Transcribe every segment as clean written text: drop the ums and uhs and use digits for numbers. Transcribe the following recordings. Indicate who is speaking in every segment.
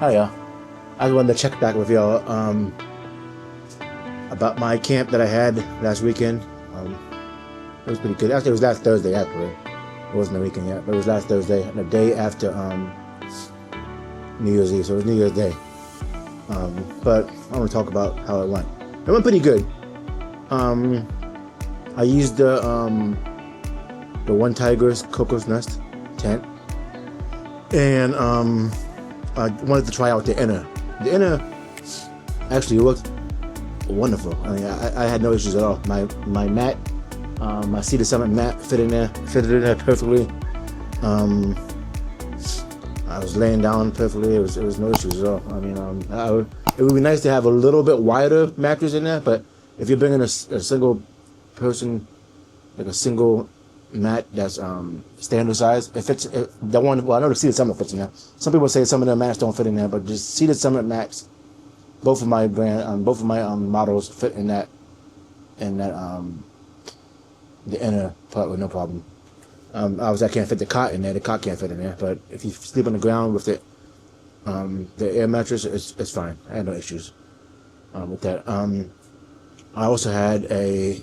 Speaker 1: Hi y'all. I just wanted to check back with y'all about my camp that I had last weekend. It was pretty good. Actually, it was last Thursday. Actually, it wasn't the weekend yet, but it was last Thursday, the day after New Year's Eve. So it was New Year's Day. But I want to talk about how it went. It went pretty good. I used the OneTigris Coco's Nest tent, and I wanted to try out the inner. The inner actually worked wonderful. I mean, I had no issues at all. My mat, my Cedar Summit mat fitted in there perfectly. I was laying down perfectly. It was no issues at all. I mean, it would be nice to have a little bit wider mattress in there, but if you're bringing a single person, like a single mat that's standard size, it fits. The one, well, I know the Cedar Summit fits in there. Some people say some of the mats don't fit in there, but just Cedar Summit mats, both of my models fit in that the inner part with no problem. Obviously, I can't fit the cot in there. The cot can't fit in there. But if you sleep on the ground with the air mattress, it's fine. I had no issues with that. I also had a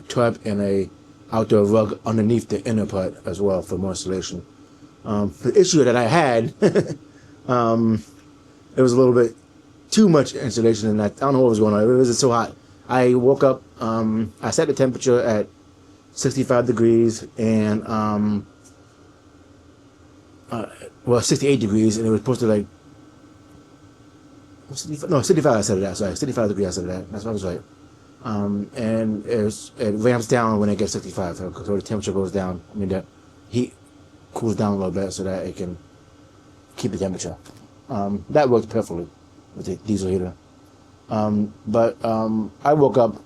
Speaker 1: tub and a outdoor rug underneath the inner part as well for more insulation. The issue that I had, it was a little bit too much insulation, and I don't know what was going on. It was so hot. I woke up. I set the temperature at 65 degrees and 68 degrees, and it was supposed to like 65 I set it at. Sorry, 65 degrees I set it at. That's what I was right. And it ramps down when it gets 65, so the temperature goes down. I mean, the heat cools down a little bit so that it can keep the temperature. That worked perfectly with the diesel heater. But I woke up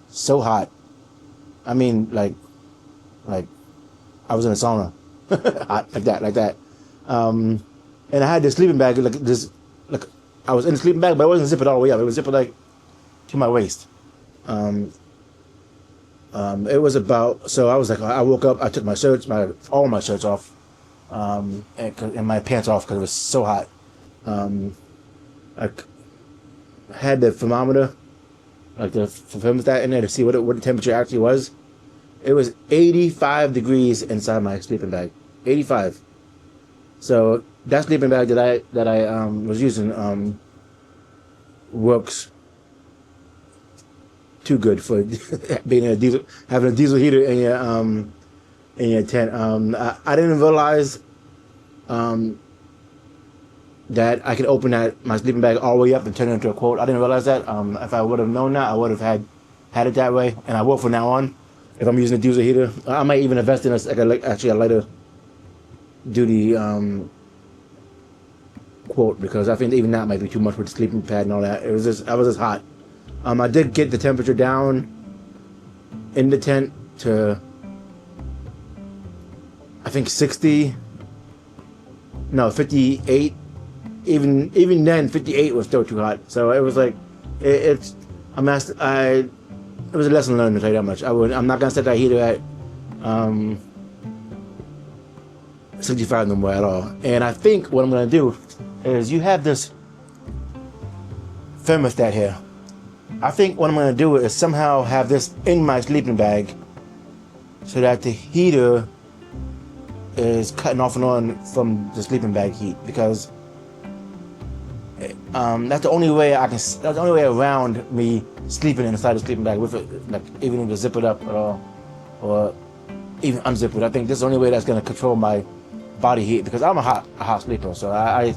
Speaker 1: so hot. I mean, like I was in a sauna, hot, like that. And I had this sleeping bag, like I was in the sleeping bag, but I wasn't zipping all the way up. It was zipping like to my waist. It was about, so I was like, I woke up, I took all my shirts off, and my pants off because it was so hot. I had the thermometer, like the thermostat in there to see what the temperature actually was. It was 85 degrees inside my sleeping bag. 85. So that sleeping bag that I was using works too good for being having a diesel heater in your tent. I didn't realize that I could open my sleeping bag all the way up and turn it into a quote. I didn't realize that. If I would have known that, I would have had it that way, and I will from now on. If I'm using a diesel heater, I might even invest in a lighter duty quote, because I think even that might be too much with the sleeping pad and all that. I was just hot. I did get the temperature down in the tent to, I think 58. Even then, 58 was still too hot. So it was like, it was a lesson learned, to tell you that much. I'm not gonna set that heater at 65 no more at all. And I think what I'm gonna do is, you have this thermostat here. I think what I'm gonna do is somehow have this in my sleeping bag, so that the heater is cutting off and on from the sleeping bag heat, because that's the only way that's the only way around me sleeping inside the sleeping bag with it, like even to zip it up at all, or even unzip it. I think this is the only way that's gonna control my body heat, because I'm a hot sleeper. So I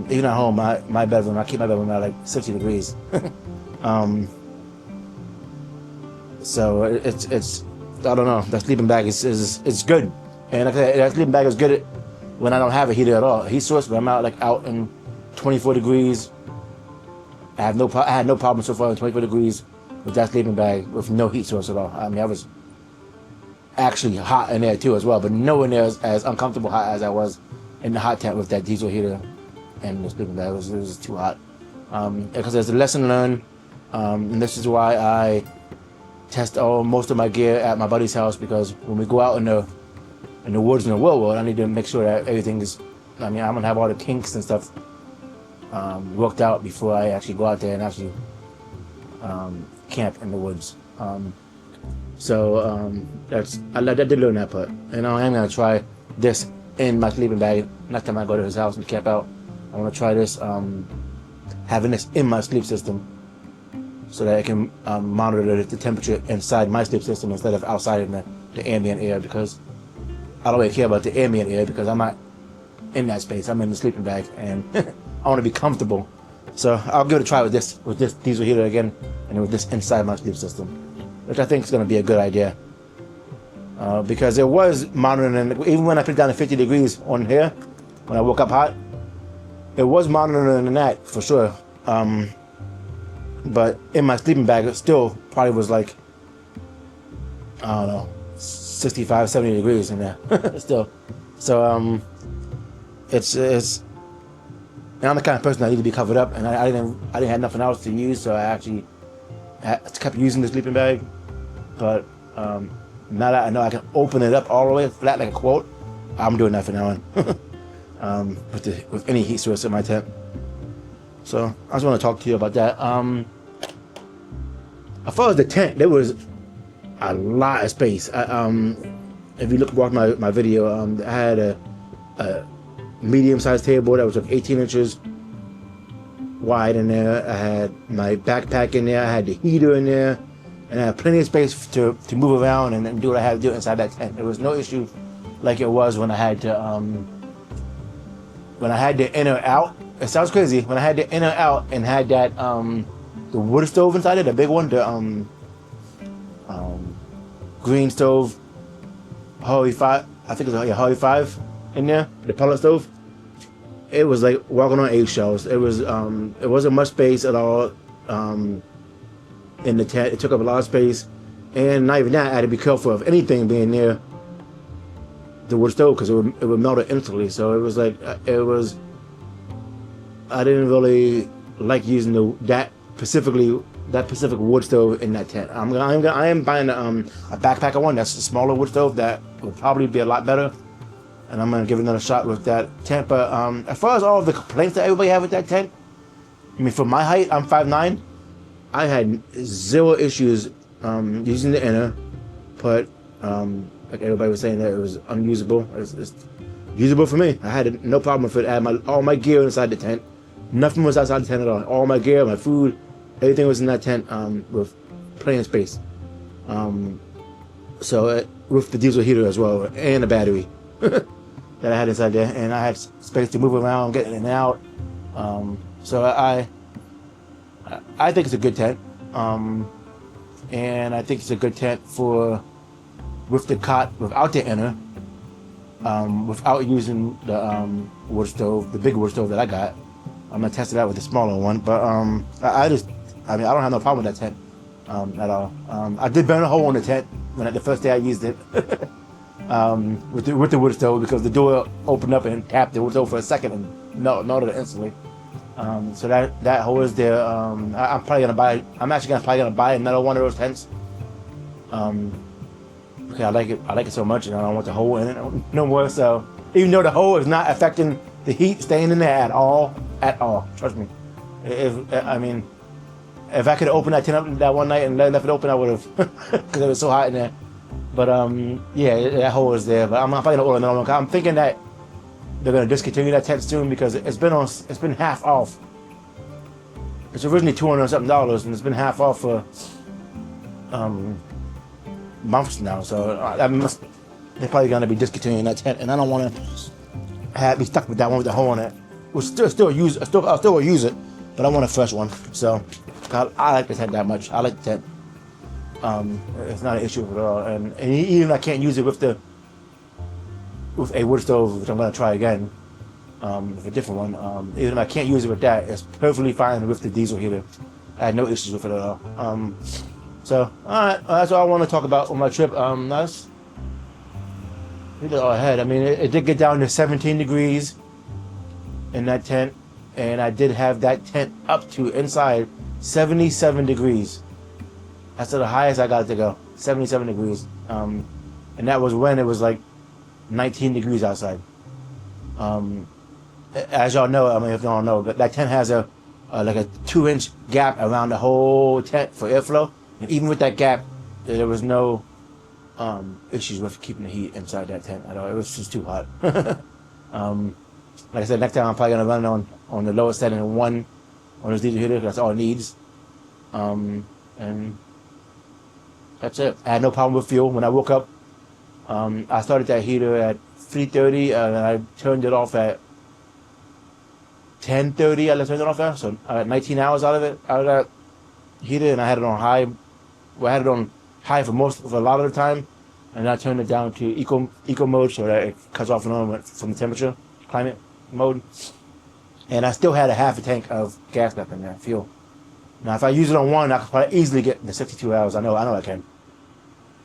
Speaker 1: even at home, my bedroom, I keep my bedroom at like 60 degrees. So it's I don't know. That sleeping bag is good, and like I said, that sleeping bag is good when I don't have a heater at all. Heat source, when I'm out in 24 degrees. I had no problem so far in 24 degrees with that sleeping bag with no heat source at all. I mean, I was actually hot in there too as well, but nowhere near as uncomfortable hot as I was in the hot tent with that diesel heater and the sleeping bag. It was too hot. Because there's a lesson learned, and this is why I test most of my gear at my buddy's house, because when we go out in the woods in the real world, I need to make sure that everything is I mean, I'm gonna have all the kinks and stuff worked out before I actually go out there and actually camp in the woods. I did learn that part, and I am gonna try this in my sleeping bag. Next time I go to his house and camp out, I want to try this, having this in my sleep system, so that I can monitor the temperature inside my sleep system instead of outside in the ambient air, because I don't really care about the ambient air because I'm not in that space. I'm in the sleeping bag, and I want to be comfortable. So I'll give it a try with this diesel heater again, and with this inside my sleep system, which I think is going to be a good idea. Because it was monitoring, even when I put it down to 50 degrees on here, when I woke up hot, it was monitoring that for sure. But in my sleeping bag, it still probably was like, I don't know, 65, 70 degrees in there still. So it's and I'm the kind of person that need to be covered up, and I didn't have nothing else to use, so I actually kept using the sleeping bag. But now that I know I can open it up all the way flat like a quote, I'm doing that for now on. With any heat source in my tent. So I just want to talk to you about that. As far as the tent, there was a lot of space. If you watch my video, I had a medium-sized table that was like 18 inches wide in there. I had my backpack in there. I had the heater in there, and I had plenty of space to move around and do what I had to do inside that tent. There was no issue like it was when I had to enter out. It sounds crazy. When I had to enter out and had that the wood stove inside it, the big one, the green stove, Holy 5, I think it was Holy 5 in there, the pellet stove. It was like walking on eggshells. It wasn't much space at all in the tent. It took up a lot of space, and not even that, I had to be careful of anything being near the wood stove because it would melt it instantly. So it was like I didn't really like using that specific wood stove in that tent. I am buying a backpacker one that's a smaller wood stove that will probably be a lot better, and I'm gonna give it another shot with that tent. But as far as all of the complaints that everybody have with that tent, I mean, for my height, I'm 5'9". I had zero issues using the inner, but like everybody was saying that it was unusable. It's usable for me. I had no problem with it. I had all my gear inside the tent. Nothing was outside the tent at all. All my gear, my food, everything was in that tent with plenty of space. With the diesel heater as well, and the battery that I had inside there, and I had space to move around, get in and out. So I think it's a good tent, and I think it's a good tent with the cot without the inner, without using the wood stove, the big wood stove that I got. I'm gonna test it out with the smaller one, but I don't have no problem with that tent at all. I did burn a hole in the tent the first day I used it with the wood stove, because the door opened up and tapped the wood stove for a second and melted it instantly. So that hole is there. I'm actually gonna buy another one of those tents. Okay, I like it so much, and I don't want the hole in it no more. So even though the hole is not affecting the heat staying in there at all, trust me. If I could open that tent up that one night and left it open, I would have, because it was so hot in there. But that hole is there. But I'm probably gonna order another one. I'm thinking that they're gonna discontinue that tent soon, because it's been half off. It's originally $200 and something, and it's been half off for months now. So they're probably gonna be discontinuing that tent, and I don't want to be stuck with that one with the hole in it. I'll still use it, but I want a fresh one. So I like the tent that much. I like the tent. It's not an issue at all, and even if I can't use it with a wood stove, which I'm gonna try again, with a different one. Even if I can't use it with that, it's perfectly fine with the diesel heater. I had no issues with it at all. So alright, that's all I want to talk about on my trip. That's all I had. I mean, it did get down to 17 degrees in that tent, and I did have that tent up to inside 77 degrees. That's the highest I got it to go, 77 degrees. And that was when it was like 19 degrees outside. as y'all know, I mean, if you don't know, that tent has a like a 2-inch gap around the whole tent for airflow. And even with that gap, there was no issues with keeping the heat inside that tent at all. It was just too hot. Like I said, next time I'm probably gonna run on the lowest setting in one on this diesel heater. That's all it needs. And that's it. I had no problem with fuel. When I woke up, I started that heater at 3:30 and I turned it off at 10:30. I turned it off at, so I got 19 hours out of that heater, and I had it on high. Well, I had it on high for a lot of the time, and I turned it down to eco mode so that it cuts off and on from the temperature, climate mode. And I still had a half a tank of gas left in there, fuel. Now, if I use it on one, I could probably easily get the 62 hours. I know I can.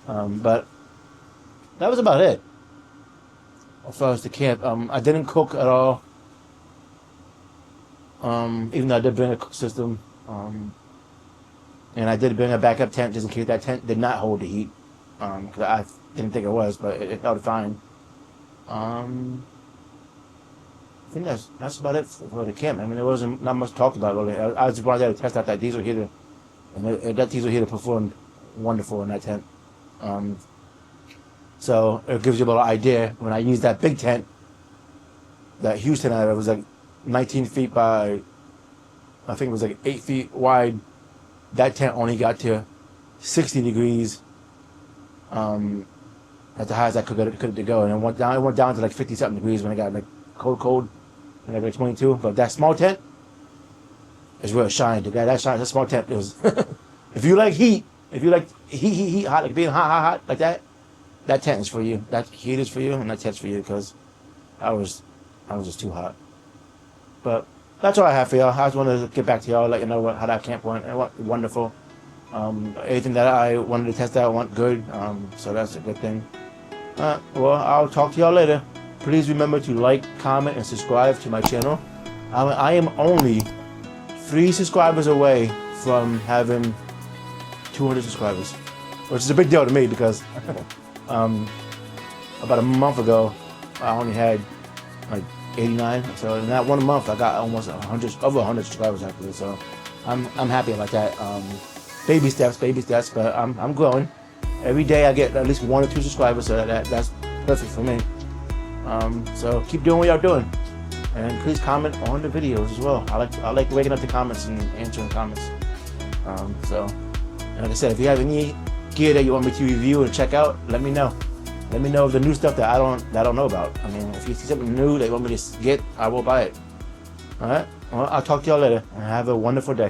Speaker 1: But that was about it as far as the camp. I didn't cook at all, even though I did bring a cook system. And I did bring a backup tent just in case that tent did not hold the heat. Because I didn't think it was, but it held fine. I think that's about it for the camp. I mean, there wasn't not much talked about really. I just wanted to test out that diesel heater, and that diesel heater performed wonderful in that tent. So it gives you a little idea. When I used that big tent, that huge tent, it was like 19 feet by, I think it was like 8 feet wide. That tent only got to 60 degrees at the highest I could go, and it went down to like 50 something degrees when it got like cold, and like 22. But that small tent is real shiny. That small tent is. If you like heat, if you like heat hot, like being hot like that, that tent is for you. That heat is for you, and that tent's for you because I was just too hot. But that's all I have for y'all. I just wanted to get back to y'all, let you know how that camp went. It went wonderful. Everything that I wanted to test out went good, so that's a good thing. Well, I'll talk to y'all later. Please remember to like, comment, and subscribe to my channel. I am only 3 subscribers away from having 200 subscribers, which is a big deal to me because about a month ago, I only had like 89. So in that 1 month, I got almost over 100 subscribers actually. So I'm happy about that. Baby steps, but I'm growing. Every day I get at least 1 or 2 subscribers, so that's perfect for me. So keep doing what y'all doing, and please comment on the videos as well. I like waking up the comments and answering comments. And like I said, if you have any gear that you want me to review and check out, let me know. Let me know the new stuff that I don't know about. I mean, if you see something new that you want me to get, I will buy it. All right. Well, I'll talk to y'all later, and have a wonderful day.